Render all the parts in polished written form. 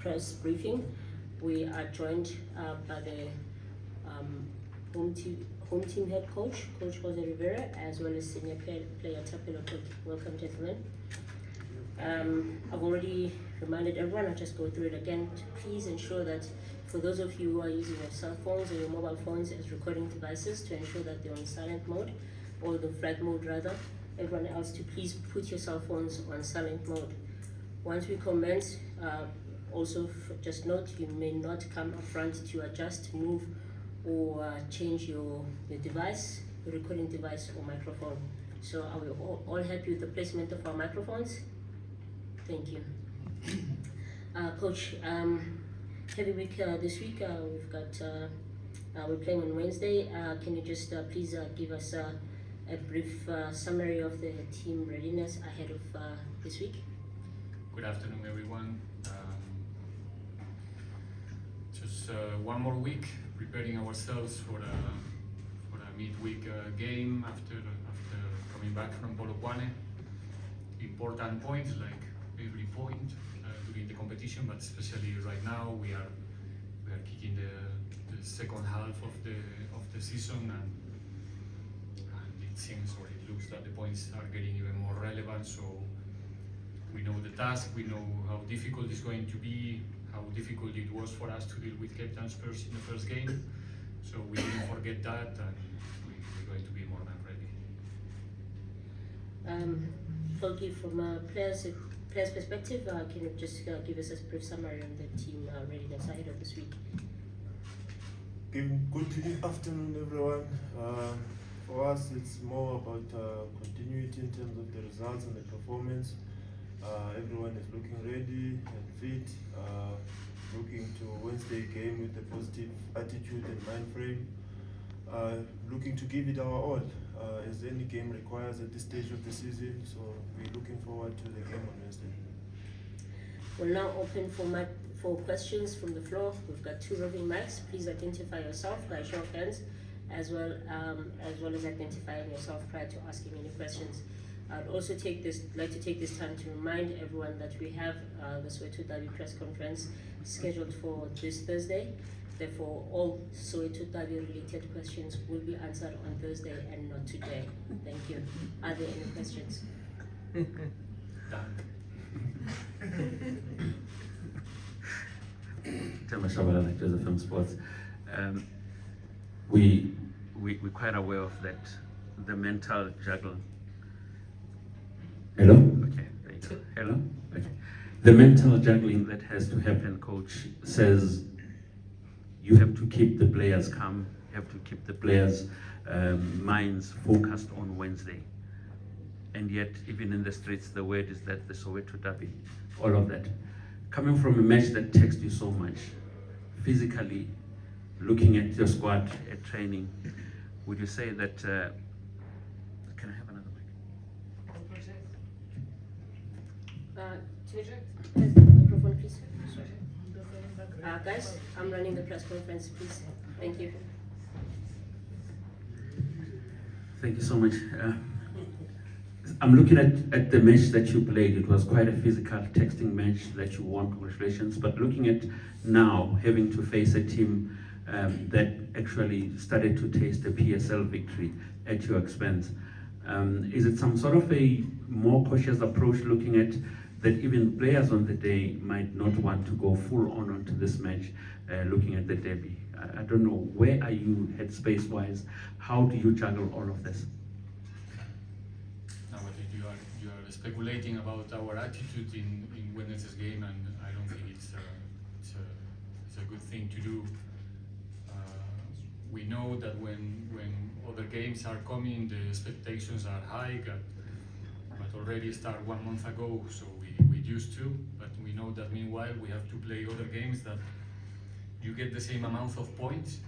press briefing. We are joined by the home team head coach, Coach Jose Rivera, as well as senior player Tapelo. Welcome, gentlemen. I've already reminded everyone, I'll just go through it again, to please ensure that for those of you who are using your cell phones or your mobile phones as recording devices, to ensure that they're on silent mode, or the flight mode rather. Everyone else to please put your cell phones on silent mode. Once we commence, also just note you may not come up front to adjust, move, or change your device, your recording device or microphone. So I will all help you with the placement of our microphones. Thank you. Coach, heavy week this week. We've got we're playing on Wednesday. Can you just please give us a brief summary of the team readiness ahead of this week? Good afternoon, everyone. Just one more week preparing ourselves for a midweek game after coming back from Polokwane. Important points, like every point during the competition, but especially right now we are kicking the second half of the season, and it seems, or it looks that the points are getting even more relevant. So we know the task, we know how difficult it's going to be, how difficult it was for us to deal with Cape Town Spurs in the first game. So we didn't forget that, and we're going to be more than ready. Folky, from a player's perspective, can you just give us a brief summary on the team readiness ahead of this week? Good afternoon, everyone. For us, it's more about continuity in terms of the results and the performance. Everyone is looking ready and fit, looking to Wednesday game with a positive attitude and mind frame, looking to give it our all, as any game requires at this stage of the season. So we're looking forward to the game on Wednesday. We'll now open for questions from the floor. We've got 2 roving mics. Please identify yourself by show of hands, as well as identifying yourself prior to asking any questions. I'd also like to take this time to remind everyone that we have the Soweto Derby press conference scheduled for this Thursday. Therefore, all Soweto Derby related questions will be answered on Thursday and not today. Thank you. Are there any questions? Tema Shabalala, Joseph from Sports. We're quite aware of that, the mental juggle. Hello? Okay, there you go. Hello? Okay. The mental juggling that has to happen, coach, says you have to keep the players calm, you have to keep the players' minds focused on Wednesday. And yet, even in the streets, the word is that the Soweto Derby, all of that. Coming from a match that takes you so much, physically, looking at your squad at training, would you say that, can I have another mic? Microphone, please. Guys, I'm running the press conference, please. Thank you. Thank you so much. I'm looking at the match that you played. It was quite a physical, texting match that you won. Congratulations. But looking at now, having to face a team that actually started to taste a PSL victory at your expense, is it some sort of a more cautious approach, looking at that even players on the day might not want to go full on onto this match, looking at the derby? I don't know, where are you headspace wise? How do you juggle all of this? Now, I think you are speculating about our attitude in Wednesday's game, and I don't think it's a good thing to do. We know that when other games are coming, the expectations are high, but already start 1 month ago, so we used to, but we know that meanwhile we have to play other games that you get the same amount of points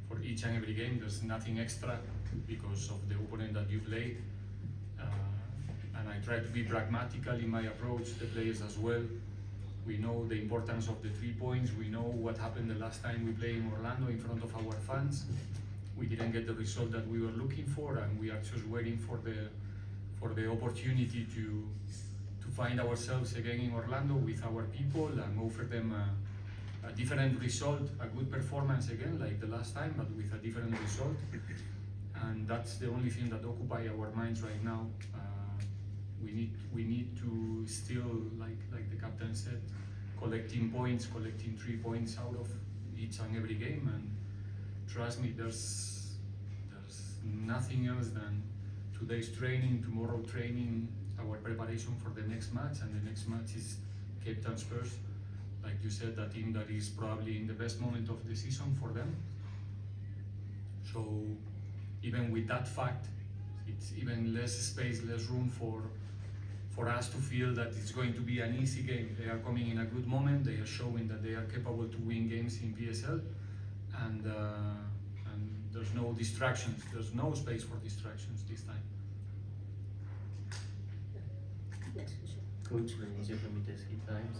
for each and every game. There's nothing extra because of the opponent that you play, and I try to be pragmatical in my approach, the players as well. We know the importance of the 3 points. We know what happened the last time we played in Orlando in front of our fans. We didn't get the result that we were looking for, and we are just waiting for the opportunity to to find ourselves again in Orlando with our people and offer them a different result, a good performance again, like the last time, but with a different result. And that's the only thing that occupies our minds right now. We need to still, like the captain said, collecting 3 points out of each and every game. And trust me, there's nothing else than today's training, tomorrow training, our preparation for the next match, and the next match is Cape Town Spurs. Like you said, a team that is probably in the best moment of the season for them. So even with that fact, it's even less space, less room for us to feel that it's going to be an easy game. They are coming in a good moment, they are showing that they are capable to win games in PSL, and there's no distractions, there's no space for distractions this time. Next question. Coach, Malaysia from Italy Times.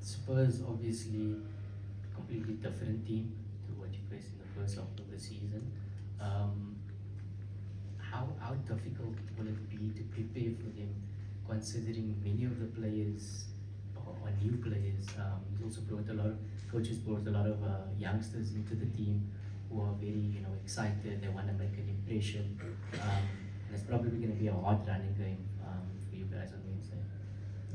Spurs obviously completely different team to what you faced in the first half of the season. How difficult will it be to prepare for them, considering many of the players are new players? He's also brought a lot of coaches brought a lot of youngsters into the team who are very excited. They want to make an impression, and it's probably going to be a hard running game for you guys on Wednesday.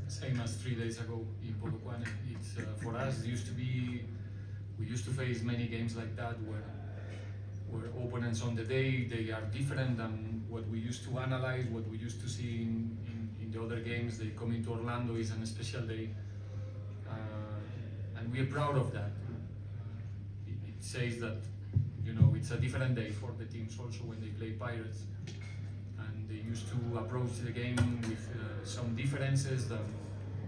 Same as 3 days ago in Polokwane. It's for us. We used to face many games like that where opponents on the day they are different than what we used to analyze, what we used to see in the other games. They come into Orlando is a special day, and we are proud of that. It says that it's a different day for the teams also when they play Pirates, and they used to approach the game with some differences than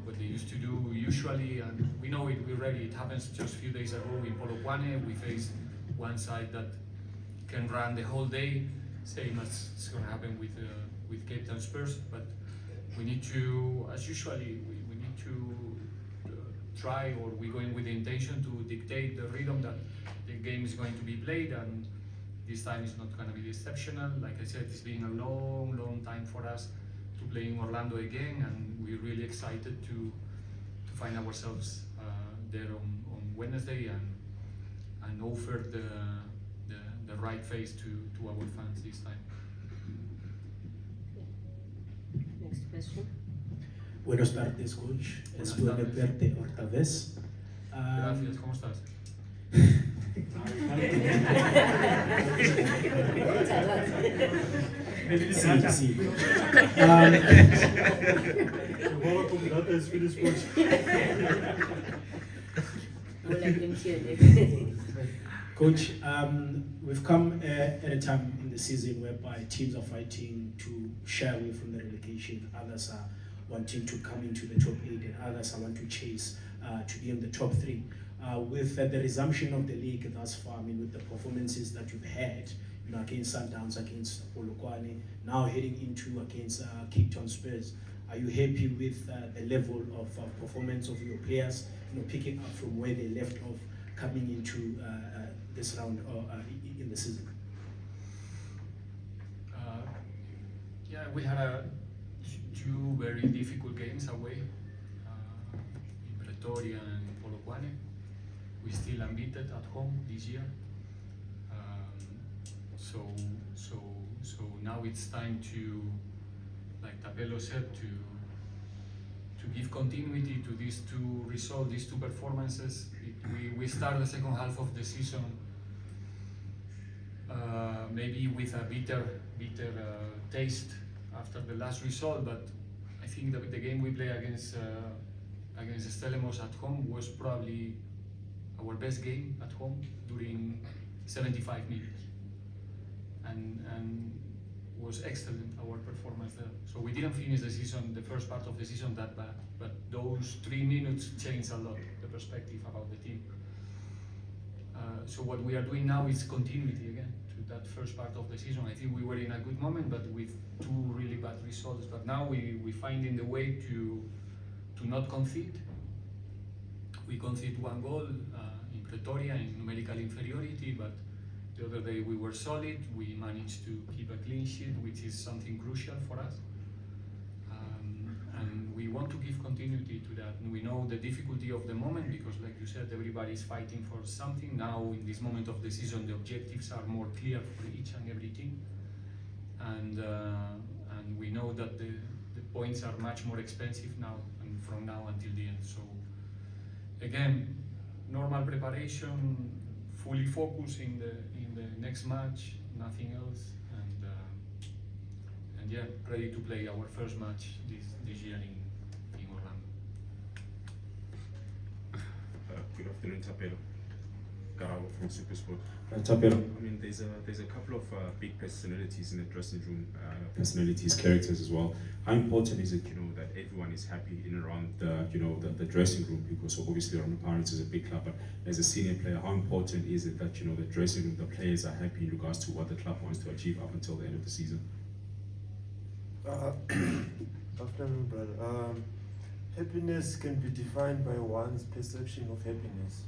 what they used to do usually, and we know it already. It happens just a few days ago in Polokwane. We faced one side that can run the whole day, same as it's going to happen with Cape Town Spurs. But we need to, as usually, we need to try, or we go in with the intention to dictate the rhythm that the game is going to be played, and this time is not going to be exceptional. Like I said, it's been a long time for us to play in Orlando again, and we're really excited to find ourselves there on Wednesday and offer the right face to our fans this time. Next question. Buenas tardes, coach. Es bueno verte otra vez. Gracias, ¿cómo estás? Sí, sí. Welcome, that is finished, coach. We'll let him hear it. Coach, we've come at a time in the season whereby teams are fighting to shy away from the relegation. Others are wanting to come into the top 8, and others are want to chase to be in the top 3. With the resumption of the league thus far, with the performances that you've had, against Sundowns, against Polokwane, now heading into against Cape Town Spurs, are you happy with the level of performance of your players, picking up from where they left off, coming into this round in the season? Yeah, we had two very difficult games away in Pretoria and Polokwane. We still unbeaten at home this year. So now it's time to, like Tapelo said, to give continuity to these two results, these two performances. We start the second half of the season maybe with a bitter taste after the last result, but I think that the game we play against Stellenbosch at home was probably our best game at home during 75 minutes, and was excellent, our performance there. So we didn't finish the season, the first part of the season, that bad, but those 3 minutes changed a lot the perspective about the team. So what we are doing now is continuity again to that first part of the season. I think we were in a good moment, but with 2 really bad results. But now we finding the way to not concede. We conceded 1 goal in Pretoria in numerical inferiority, but the other day we were solid. We managed to keep a clean sheet, which is something crucial for us. And we want to give continuity to that. And we know the difficulty of the moment because, like you said, everybody is fighting for something. Now, in this moment of the season, the objectives are more clear for each and every team, and we know that the points are much more expensive now and from now until the end. So, again, normal preparation, fully focused in the next match, nothing else, and yeah, ready to play our first match this year in Orlando. Good afternoon, Tapelo. Garabo from Supersport. Tapelo. I mean, there's a couple of big personalities in the dressing room, personalities, characters as well. How important is it, that everyone is happy in and around the dressing room? Because obviously Orlando Pirates is a big club, but as a senior player, how important is it that the dressing room, the players are happy in regards to what the club wants to achieve up until the end of the season? Afternoon, brother. Happiness can be defined by one's perception of happiness.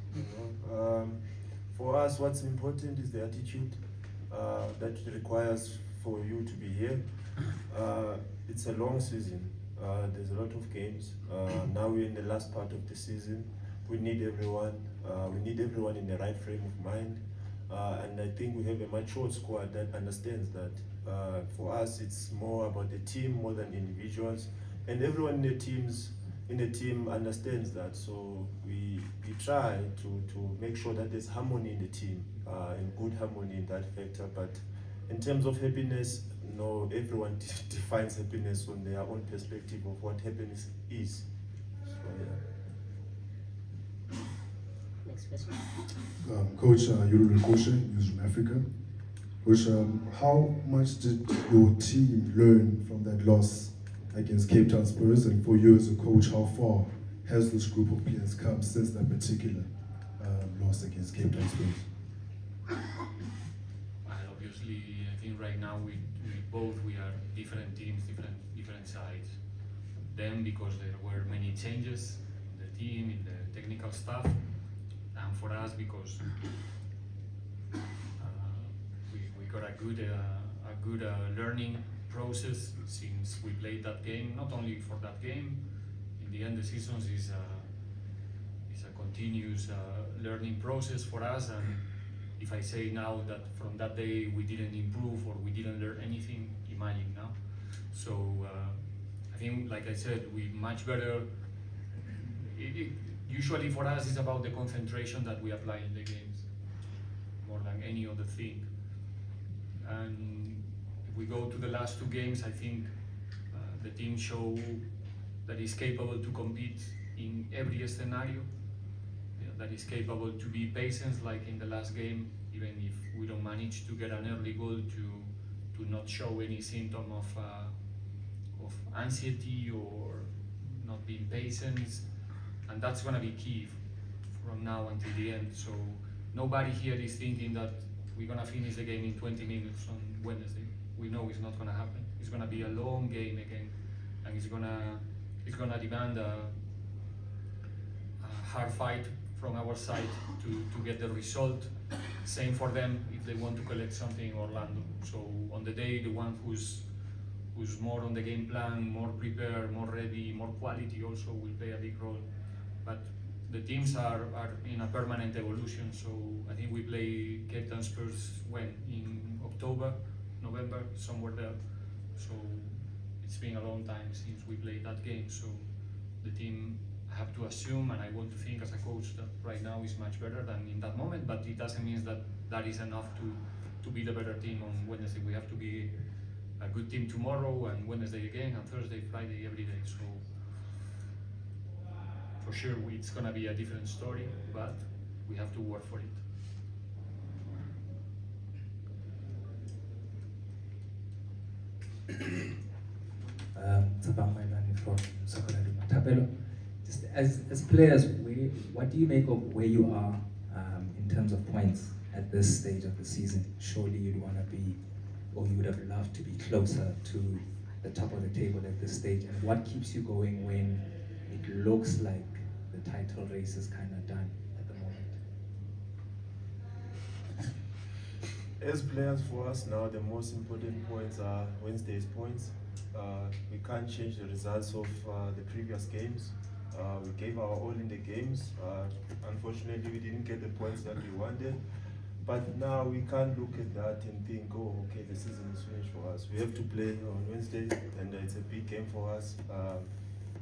For us, what's important is the attitude that it requires for you to be here. It's a long season. There's a lot of games. Now we're in the last part of the season. We need everyone. We need everyone in the right frame of mind. And I think we have a mature squad that understands that. For us, it's more about the team more than individuals, and everyone in the team understands that. So we try to make sure that there's harmony in the team, and good harmony in that factor. But in terms of happiness, no, everyone defines happiness on their own perspective of what happiness is. So yeah. Next question. Coach Yuru Koshe, News from Africa. Coach, how much did your team learn from that loss against Cape Town Spurs? And for you as a coach, how far has this group of players come since that particular loss against Cape Town Spurs? Obviously, I think right now we are different teams, different sides. Them because there were many changes in the team, in the technical staff, and for us because we got a good learning process since we played that game. Not only for that game, in the end, the season is a continuous learning process for us. And if I say now that from that day we didn't improve or we didn't learn anything, imagine now. So I think, like I said, we much better. Usually for us, it's about the concentration that we apply in the games more than any other thing. And if we go to the last two games, I think the team show that is capable to compete in every scenario. That is capable to be patient, like in the last game, even if we don't manage to get an early goal, to not show any symptom of anxiety or not being patient, and that's gonna be key from now until the end. So nobody here is thinking that we're gonna finish the game in 20 minutes on Wednesday. We know it's not gonna happen. It's gonna be a long game again, and it's gonna demand a hard fight from our side to get the result. Same for them if they want to collect something in Orlando. So on the day, the one who's more on the game plan, more prepared, more ready, more quality also will play a big role. But the teams are in a permanent evolution. So I think we play Cape Town Spurs when? In October, November, somewhere there. So it's been a long time since we played that game. So the team have to assume, and I want to think as a coach that right now is much better than in that moment, but it doesn't mean that that is enough to be the better team on Wednesday. We have to be a good team tomorrow and Wednesday again and Thursday, Friday, every day. So for sure it's gonna be a different story, but we have to work for it. From Tapelo. Just as players, what do you make of where you are in terms of points at this stage of the season? Surely you'd want to be, or you would have loved to be closer to the top of the table at this stage. And what keeps you going when it looks like the title race is kind of done at the moment? As players, for us now, the most important points are Wednesday's points. we can't change the results of the previous games. We gave our all in the games. Unfortunately, we didn't get the points that we wanted. But now we can't look at that and think, oh, okay, the season is finished for us. We have to play on Wednesday, and it's a big game for us.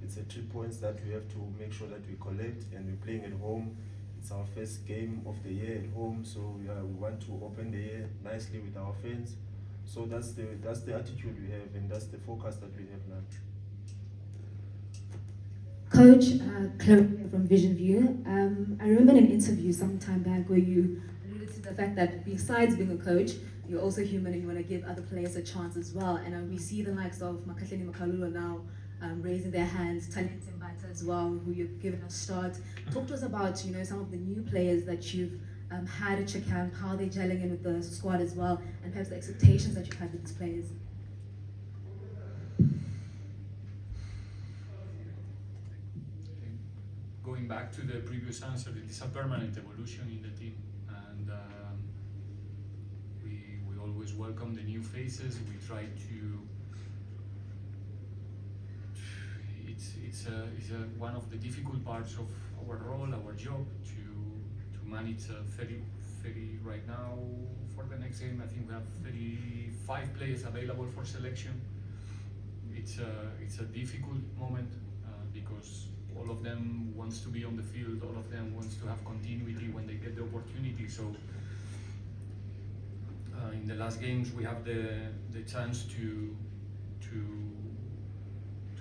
It's a 3 points that we have to make sure that we collect, and we're playing at home. It's our first game of the year at home, so we want to open the year nicely with our fans. So that's the attitude we have, and that's the focus that we have now. Coach, Chloe from Vision View. I remember in an interview some time back where you alluded to the fact that besides being a coach, you're also human and you want to give other players a chance as well. And we see the likes of Makahleni Makalula now raising their hands, Talented Mbata as well, who you've given a start. Talk to us about some of the new players that you've had at your camp, how they're gelling in with the squad as well, and perhaps the expectations that you've had with these players. Going back to the previous answer, it is a permanent evolution in the team, and we always welcome the new faces. We try to. It's one of the difficult parts of our role, our job, to manage 30 right now. For the next game, I think we have 35 players available for selection. It's a difficult moment because all of them wants to be on the field, all of them wants to have continuity when they get the opportunity. So in the last games we have the chance to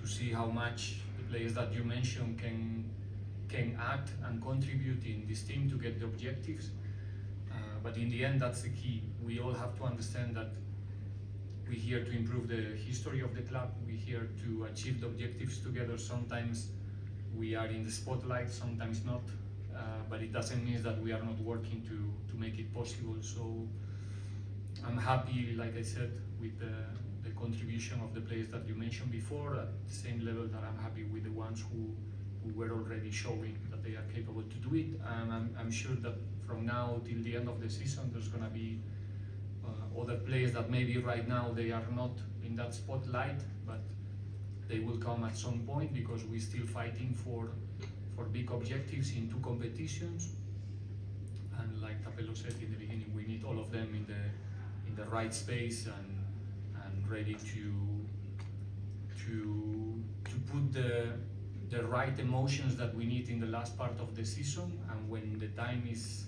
see how much the players that you mentioned can act and contribute in this team to get the objectives. But in the end, that's the key. We all have to understand that we're here to improve the history of the club. We're here to achieve the objectives together. Sometimes we are in the spotlight, sometimes not, but it doesn't mean that we are not working to make it possible. So I'm happy, like I said, with the contribution of the players that you mentioned before, at the same level that I'm happy with the ones who were already showing that they are capable to do it. And I'm sure that from now till the end of the season, there's going to be other players that maybe right now they are not in that spotlight, but they will come at some point because we're still fighting for big objectives in 2 competitions. And like Tapelo said in the beginning, we need all of them in the right space and ready to put the right emotions that we need in the last part of the season, and when the time is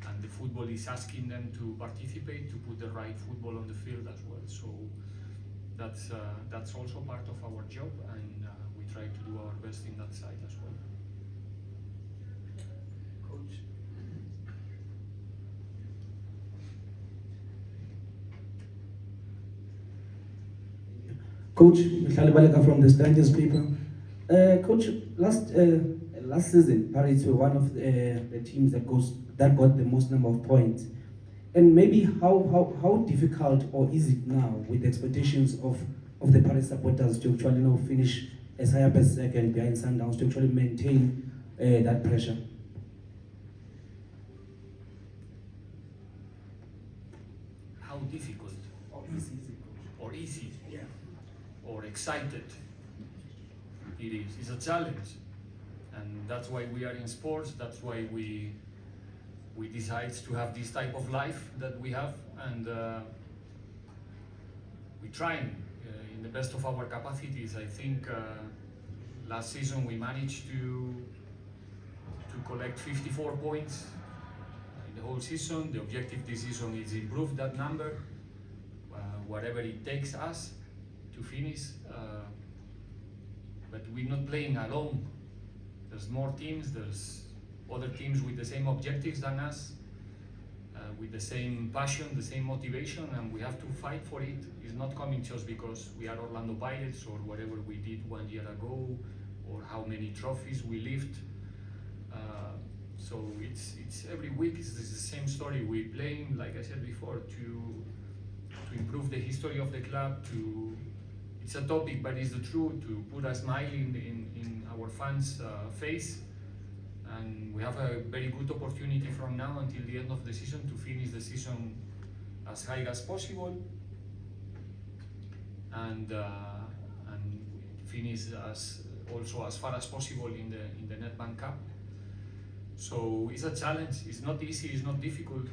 and the football is asking them to participate, to put the right football on the field as well. So that's also part of our job, and we try to do our best in that side as well. Coach Mihlali Baleka from the Strangers paper. Coach, last season, Pirates were one of the teams that got the most number of points. And maybe how difficult or is it now with the expectations of the Pirates supporters to actually finish as high up as second behind Sundowns, to actually maintain that pressure? How difficult? Or easy? Yeah. Or excited? It is. It's a challenge, and that's why we are in sports. That's why we decide to have this type of life that we have, and we try in the best of our capacities. I think last season we managed to collect 54 points in the whole season. The objective this season is improve that number, whatever it takes us to finish. But we're not playing alone. There's more teams, there's other teams with the same objectives than us, with the same passion, the same motivation, and we have to fight for it. It's not coming just because we are Orlando Pirates or whatever we did 1 year ago or how many trophies we lift. So it's every week it's the same story. We're playing, like I said before, to improve the history of the club, it's a topic, but it's the truth, to put a smile in our fans' face. And we have a very good opportunity from now until the end of the season to finish the season as high as possible. And and finish as far as possible in the Netbank Cup. So it's a challenge. It's not easy. It's not difficult.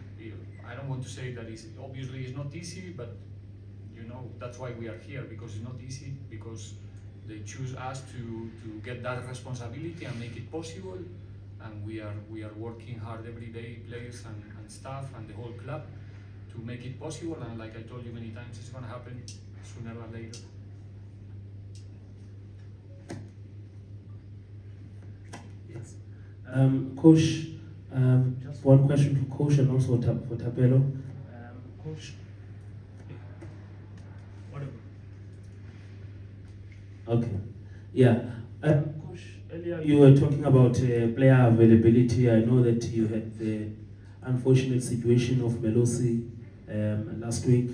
I don't want to say that it's obviously it's not easy, but you know that's why we are here, because it's not easy, because they choose us to get that responsibility and make it possible, and we are working hard every day, players and staff and the whole club, to make it possible. And like I told you many times, it's going to happen sooner or later. Yes. Coach, just one question for Coach and also for Tapelo. Coach, whatever. Okay. Yeah. Coach, earlier you were talking about player availability. I know that you had the unfortunate situation of Melosi last week.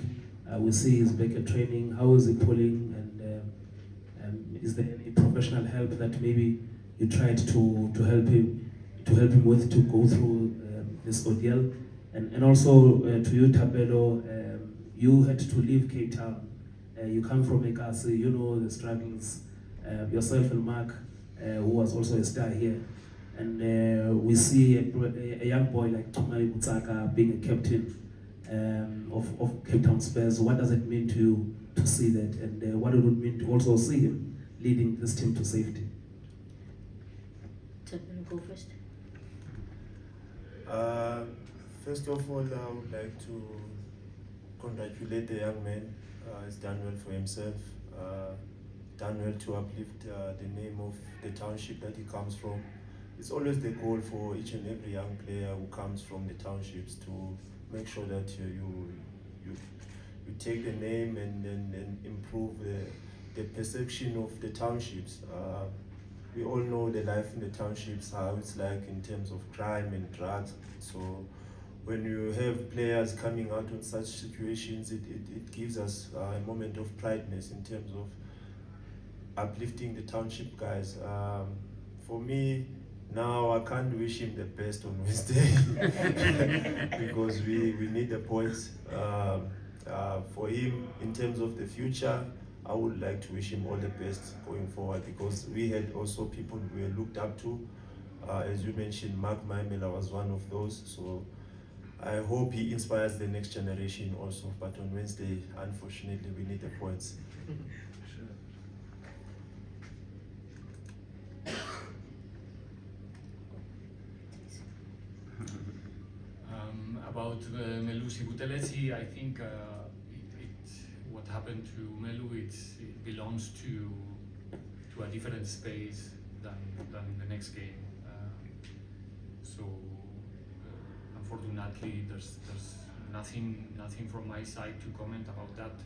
We see he's back at training. How is he pulling? And is there any professional help that maybe you tried to help him with to go through this ordeal? And also to you, Tapelo, you had to leave Cape Town. You come from Ekasi, you know the struggles. Yourself and Mark, who was also a star here. And we see a young boy like Tumari Butsaka being a captain of Cape Town Spurs. What does it mean to you to see that? And what would it mean to also see him leading this team to safety? Tapelo, go first. First of all, I would like to congratulate the young man. He's done well for himself. Done well to uplift the name of the township that he comes from. It's always the goal for each and every young player who comes from the townships to make sure that you take the name and improve the perception of the townships. We all know the life in the townships, how it's like in terms of crime and drugs. So when you have players coming out in such situations, it gives us a moment of prideness in terms of uplifting the township guys. For me, now I can't wish him the best on Wednesday because we need the points. For him, in terms of the future, I would like to wish him all the best going forward, because we had also people we looked up to. As you mentioned, Mark Maimela was one of those. So I hope he inspires the next generation also. But on Wednesday, unfortunately, we need the points. About Melusi Buthelezi, I think what happened to Melu, it belongs to a different space than the next game. So unfortunately, there's nothing from my side to comment about that.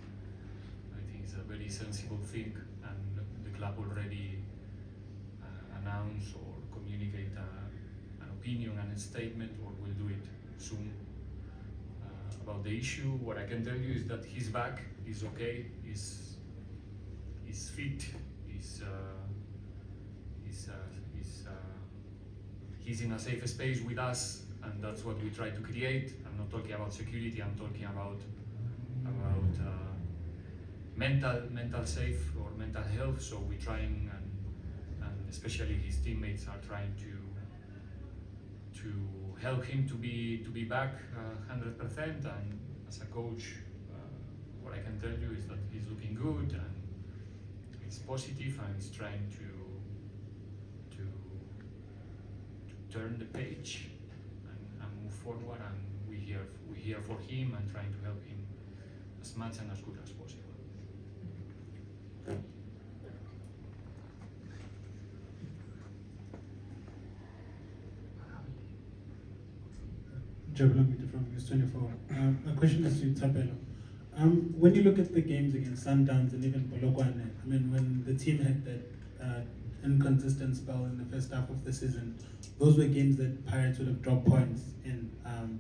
I think it's a very sensible thing, and the club already announced or communicate an opinion and a statement, or will do it soon. About the issue, what I can tell you is that he's back, he's okay, he's fit, he's in a safe space with us, and that's what we try to create. I'm not talking about security, I'm talking about mental safe or mental health. So we're trying, and especially his teammates are trying to help him to be back 100%. And as a coach, what I can tell you is that he's looking good and he's positive, and he's trying to turn the page and move forward. And we're here for him and trying to help him as much and as good as possible. Jabulangita from News 24. My question is to Tapelo. When you look at the games against Sundowns and even Polokwane, I mean, when the team had that inconsistent spell in the first half of the season, those were games that Pirates would have dropped points in.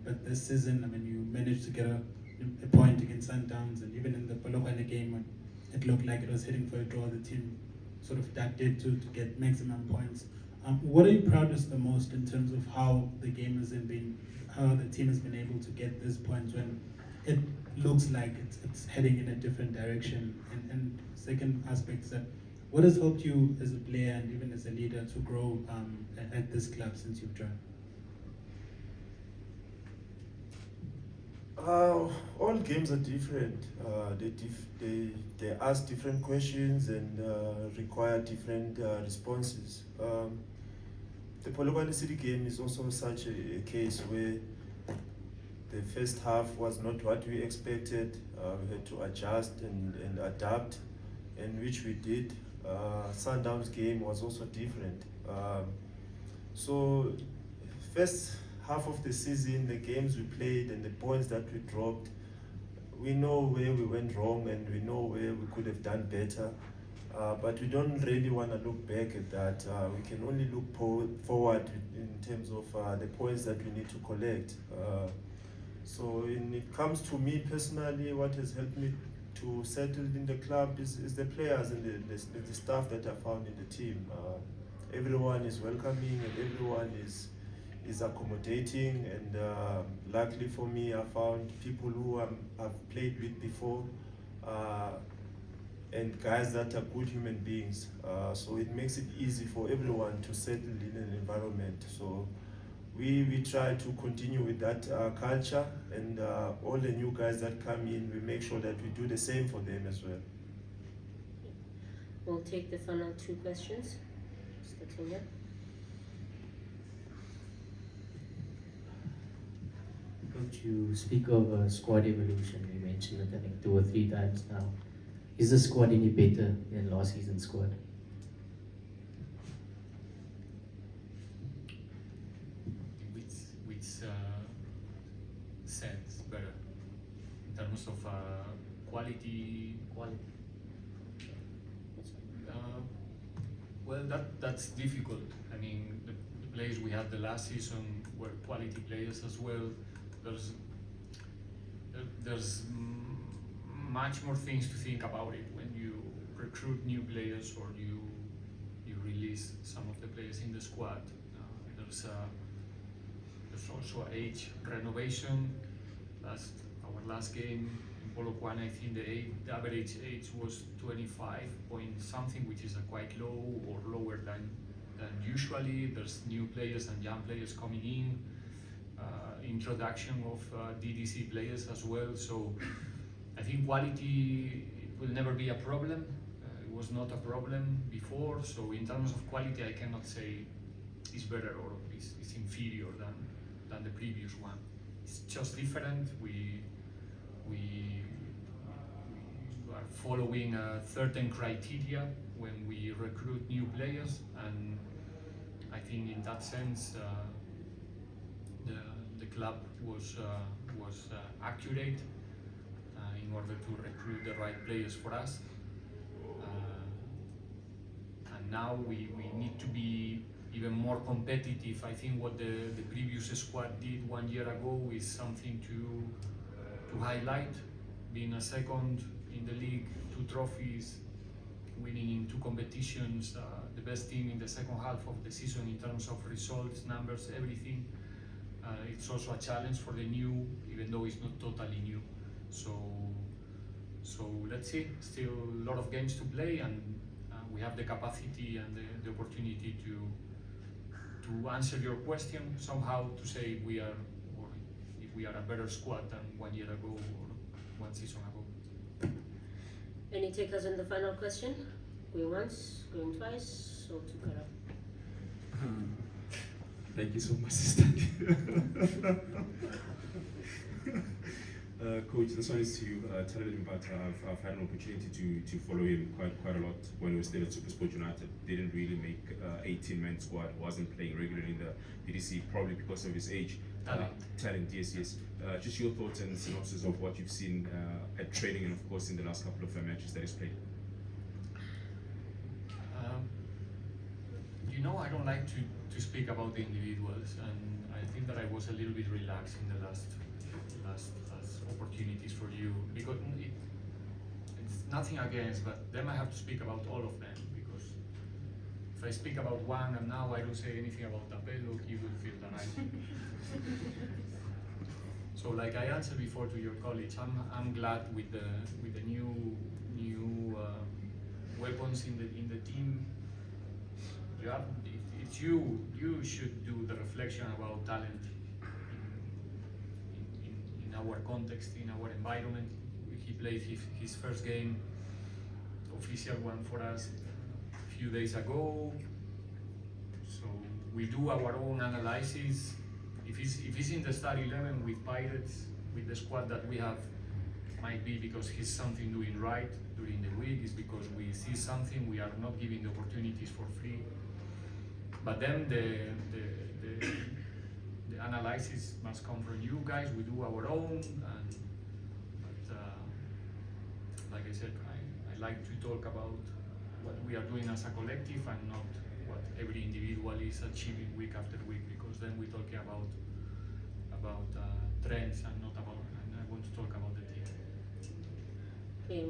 But this season, I mean, you managed to get a point against Sundowns, and even in the Polokwane game, when it looked like it was heading for a draw, the team sort of dug deep to get maximum points. What are you proudest the most in terms of how the team has been able to get these points when it looks like it's heading in a different direction. And second aspect is that what has helped you as a player and even as a leader to grow at this club since you've joined? All games are different. They ask different questions and require different responses. The Polokwane City game is also such a case where the first half was not what we expected. We had to adjust and adapt, and which we did. Sundown's game was also different. So first half of the season, the games we played and the points that we dropped, we know where we went wrong and we know where we could have done better. But we don't really want to look back at that. We can only look forward in terms of the points that we need to collect. So when it comes to me personally, what has helped me to settle in the club is the players and the staff that I found in the team. Everyone is welcoming and everyone is accommodating, and luckily for me, I found people who I've played with before, and guys that are good human beings. So it makes it easy for everyone to settle in an environment. So we try to continue with that culture, and all the new guys that come in, we make sure that we do the same for them as well. We'll take the final two questions. Starting here. Coach, you speak of squad evolution. You mentioned it, I think, 2 or 3 times now. Is the squad any better than last season's squad? Which sense better? In terms of quality? Well, that's difficult. I mean, the players we had the last season were quality players as well. There's much more things to think about it when you recruit new players or you release some of the players in the squad. There's also age renovation. Our last game in Polokwane, I think the average age was 25 point something, which is quite low or lower than usually. There's new players and young players coming in. Introduction of DDC players as well. So I think quality will never be a problem. It was not a problem before. So in terms of quality, I cannot say it's better or it's inferior than the previous one. It's just different. We are following certain criteria when we recruit new players, and I think in that sense the club was accurate in order to recruit the right players for us. And now we need to be even more competitive. I think what the previous squad did 1 year ago is something to highlight. Being a second in the league, 2 trophies, winning in 2 competitions, the best team in the second half of the season in terms of results, numbers, everything. It's also a challenge for the new, even though it's not totally new. So let's see. Still a lot of games to play, and we have the capacity and the opportunity to answer your question somehow, to say if we are a better squad than 1 year ago or 1 season ago. Any takers on the final question? Going once, going twice, or to cut up? Thank you so much, sister. Coach, this one is to you. Tell a little bit about I've had an opportunity to follow him quite a lot when he was still at SuperSport United. Didn't really make 18-man squad, wasn't playing regularly in the DDC, probably because of his age. Talent, yes. Just your thoughts and synopsis of what you've seen at training and of course in the last couple of matches that he's played. I don't like to speak about the individuals, and I think that I was a little bit relaxed in the last opportunities for you, because it's nothing against, but then I have to speak about all of them, because if I speak about one and now I don't say anything about Tapelo, he will feel that So like I answered before to your colleagues, I'm glad with the new weapons in the team. You have, it's you should do the reflection about talent in our context, in our environment. He played his first game, official one for us, a few days ago. So we do our own analysis. If he's in the start 11 with Pirates, with the squad that we have, might be because he's something doing right during the week. It's because we see something, we are not giving the opportunities for free. But then the analysis must come from you guys. We do our own, but like I said, I like to talk about what we are doing as a collective and not what every individual is achieving week after week, because then we're talking about trends and not about, and I want to talk about the team. Okay,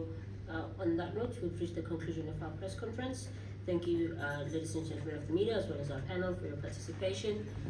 on that note, we've reached the conclusion of our press conference. Thank you, ladies and gentlemen of the media, as well as our panel, for your participation.